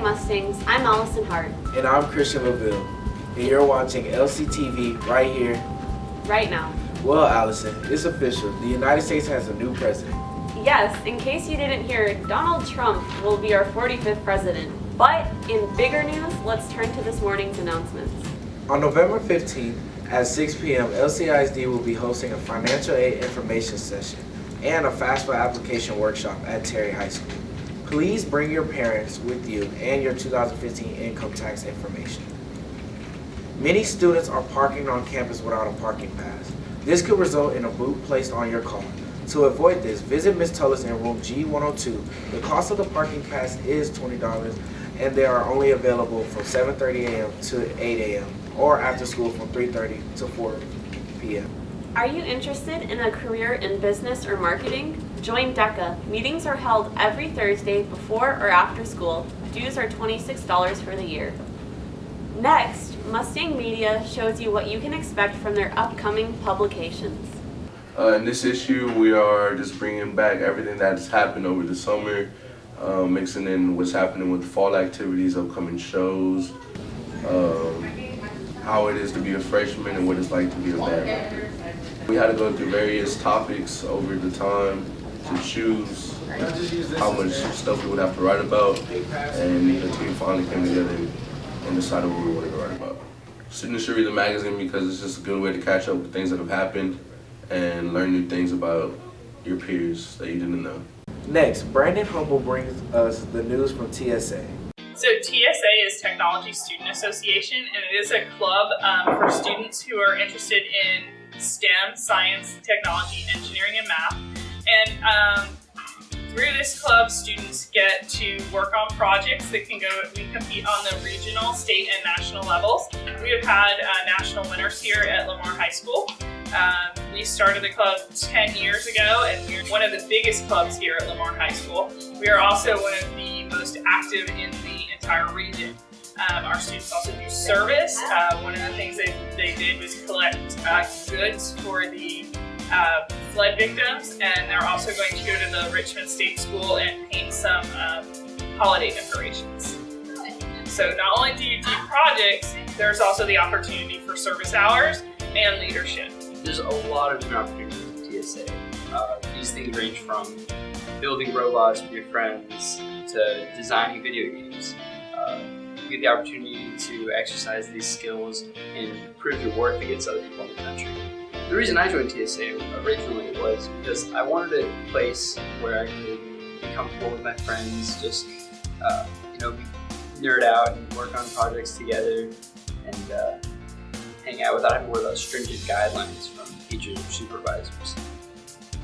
Mustangs, I'm Allison Hart. And I'm Christian LaVille. And you're watching LCTV right here. Right now. Well, Allison, it's official. The United States has a new president. Yes, in case you didn't hear, Donald Trump will be our 45th president. But in bigger news, let's turn to this morning's announcements. On November 15th at 6 p.m., LCISD will be hosting a financial aid information session and a FAFSA application workshop at Terry High School. Please bring your parents with you and your 2015 income tax information. Many students are parking on campus without a parking pass. This could result in a boot placed on your car. To avoid this, visit Ms. Tullis in room G102. The cost of the parking pass is $20 and they are only available from 7:30 a.m. to 8 a.m. or after school from 3:30 to 4 p.m. Are you interested in a career in business or marketing? Join DECA. Meetings are held every Thursday before or after school. Dues are $26 for the year. Next, Mustang Media shows you what you can expect from their upcoming publications. In this issue, we are just bringing back everything that has happened over the summer, mixing in what's happening with the fall activities, upcoming shows, how it is to be a freshman and what it's like to be a band. We had to go through various topics over the time to choose how much stuff we would have to write about, and the team finally came together and decided what we wanted to write about. Students should read the magazine because it's just a good way to catch up with things that have happened and learn new things about your peers that you didn't know. Next, Brandon Humble brings us the news from TSA. So TSA is Technology Student Association, and it is a club for students who are interested in STEM, science, technology, engineering, and math. And through this club, students get to work on projects that we compete on the regional, state, and national levels. We have had national winners here at Lamar High School. We started the club 10 years ago, and we're one of the biggest clubs here at Lamar High School. We are also one of the most active in the entire region. Our students also do service. One of the things they did was collect goods for the flood victims, and they're also going to go to the Richmond State School and paint some holiday decorations. So not only do you do projects, there's also the opportunity for service hours and leadership. There's a lot of different opportunities with TSA. These things range from building robots with your friends to designing video games. You get the opportunity to exercise these skills and prove your worth against other people in the country. The reason I joined TSA originally was because I wanted a place where I could be comfortable with my friends, just nerd out and work on projects together and hang out without having to worry about stringent guidelines from teachers or supervisors.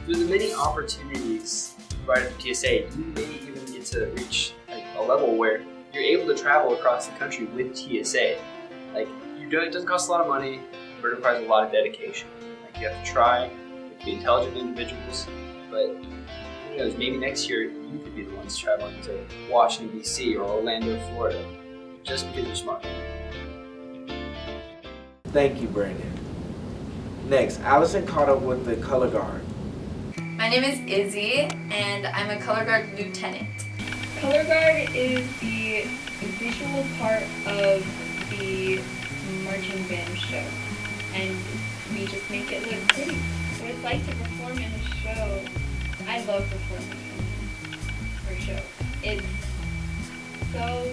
Through the many opportunities provided for TSA, you may even get to reach a level where you're able to travel across the country with TSA. It doesn't cost a lot of money, but it requires a lot of dedication. You have to try, you have to be intelligent individuals, but who knows, maybe next year you could be the ones traveling to Washington, D.C. or Orlando, Florida, just because you're smart. Thank you, Brandon. Next, Allison caught up with the color guard. My name is Izzy, and I'm a color guard lieutenant. Color guard is the visual part of the marching band show, and we just make it look pretty. What it's like to perform in a show, I love performing for a show. It's so,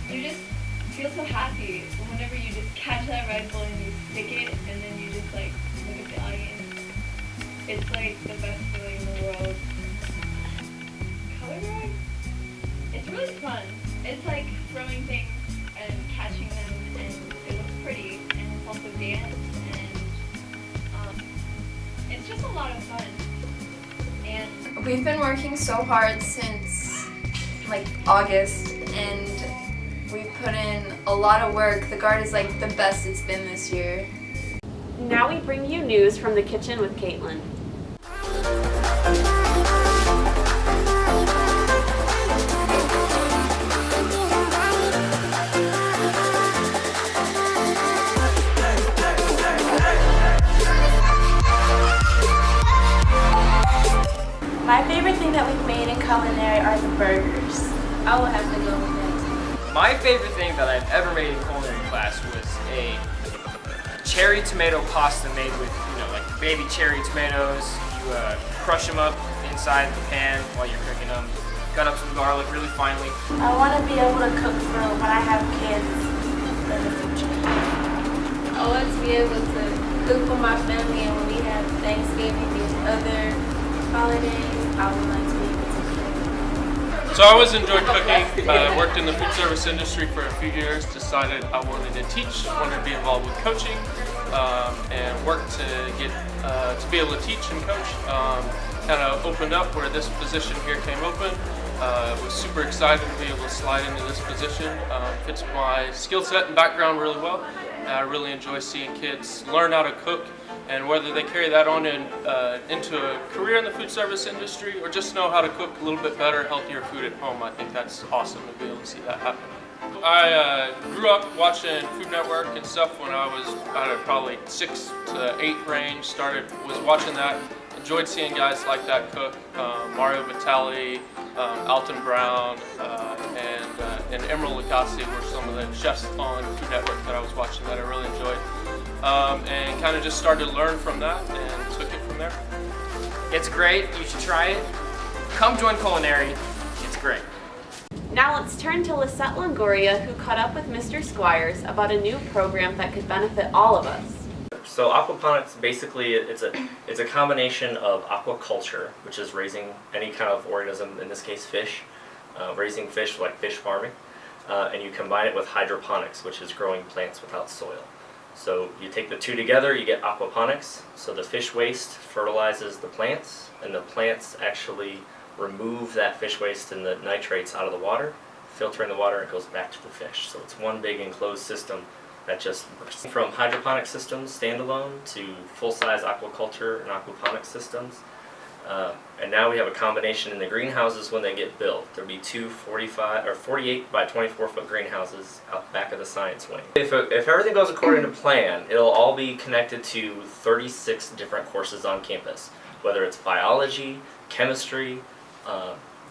you just feel so happy whenever you just catch that rifle and you stick it, and then you just look at the audience. It's the best feeling in the world. Color guard? It's really fun. It's like throwing things and catching them, and it looks pretty, and it's also dance, and it's just a lot of fun. And we've been working so hard since August, and we put in a lot of work. The guard is the best it's been this year. Now we bring you news from the kitchen with Caitlin. My favorite thing that we've made in culinary are the burgers. I will have to go My favorite thing that I've ever made in culinary class was a cherry tomato pasta made with, like baby cherry tomatoes. You crush them up inside the pan while you're cooking them. Cut up some garlic really finely. I want to be able to cook for when I have kids in the future. I want to be able to cook for my family, and when we have Thanksgiving and other holidays, I would like to be able to cook. So I always enjoyed cooking. Worked in the food service industry for a few years. Decided I wanted to teach, wanted to be involved with coaching, and worked to get to be able to teach and coach. Kind of opened up where this position here came open. Was super excited to be able to slide into this position. Fits my skill set and background really well. I really enjoy seeing kids learn how to cook, and whether they carry that on into a career in the food service industry or just know how to cook a little bit better, healthier food at home. I think that's awesome to be able to see that happen. I grew up watching Food Network and stuff when I was probably 6 to 8 range. Was watching that. Enjoyed seeing guys like that cook. Mario Batali, Alton Brown, and Emerald Lagasse were some of the chefs on Food Network that I was watching that I really enjoyed. And kind of just started to learn from that and took it from there. It's great. You should try it. Come join Culinary. It's great. Now let's turn to Lisette Longoria, who caught up with Mr. Squires about a new program that could benefit all of us. So aquaponics, basically, it's a combination of aquaculture, which is raising any kind of organism, in this case fish, raising fish like fish farming, and you combine it with hydroponics, which is growing plants without soil. So you take the two together, you get aquaponics. So the fish waste fertilizes the plants, and the plants actually remove that fish waste and the nitrates out of the water, filtering the water, and it goes back to the fish. So it's one big enclosed system that just works. From hydroponic systems standalone to full-size aquaculture and aquaponic systems. And now we have a combination in the greenhouses when they get built. There'll be two 48 by 24 foot greenhouses out back of the science wing. If everything goes according to plan, it'll all be connected to 36 different courses on campus, whether it's biology, chemistry,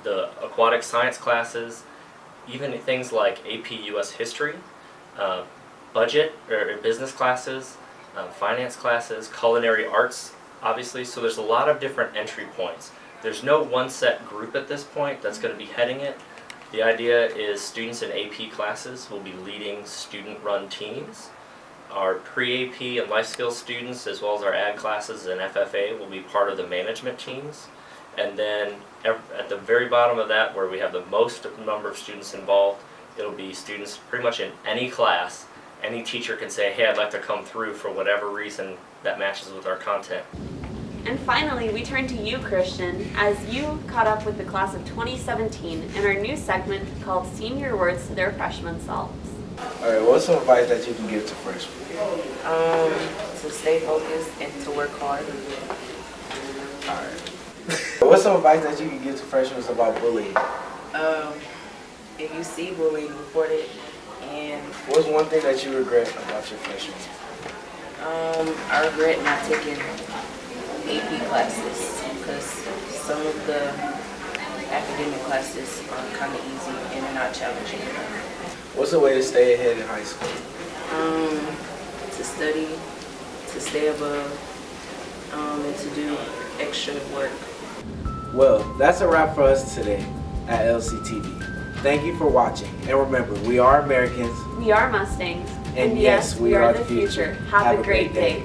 the aquatic science classes, even things like AP US history, budget or business classes, finance classes, culinary arts, obviously. So there's a lot of different entry points. There's no one set group at this point that's going to be heading it. The idea is students in AP classes will be leading student-run teams. Our pre-AP and life skills students, as well as our ag classes and FFA, will be part of the management teams. And then at the very bottom of that, where we have the most number of students involved, it'll be students pretty much in any class. Any teacher can say, hey, I'd like to come through for whatever reason that matches with our content. And finally, we turn to you, Christian, as you caught up with the class of 2017 in our new segment called Senior Words to Their Freshman Selves. Alright, what's some advice that you can give to freshmen? To stay focused and to work hard. Alright. What's some advice that you can give to freshmen about bullying? If you see bullying, report it. And What's one thing that you regret about your freshman? I regret not taking AP classes because some of the academic classes are kind of easy and they're not challenging enough. What's a way to stay ahead in high school? To study, to stay above, and to do extra work. Well, that's a wrap for us today at LCTV. Thank you for watching, and remember, we are Americans. We are Mustangs. And yes, we are the future. Have a great day.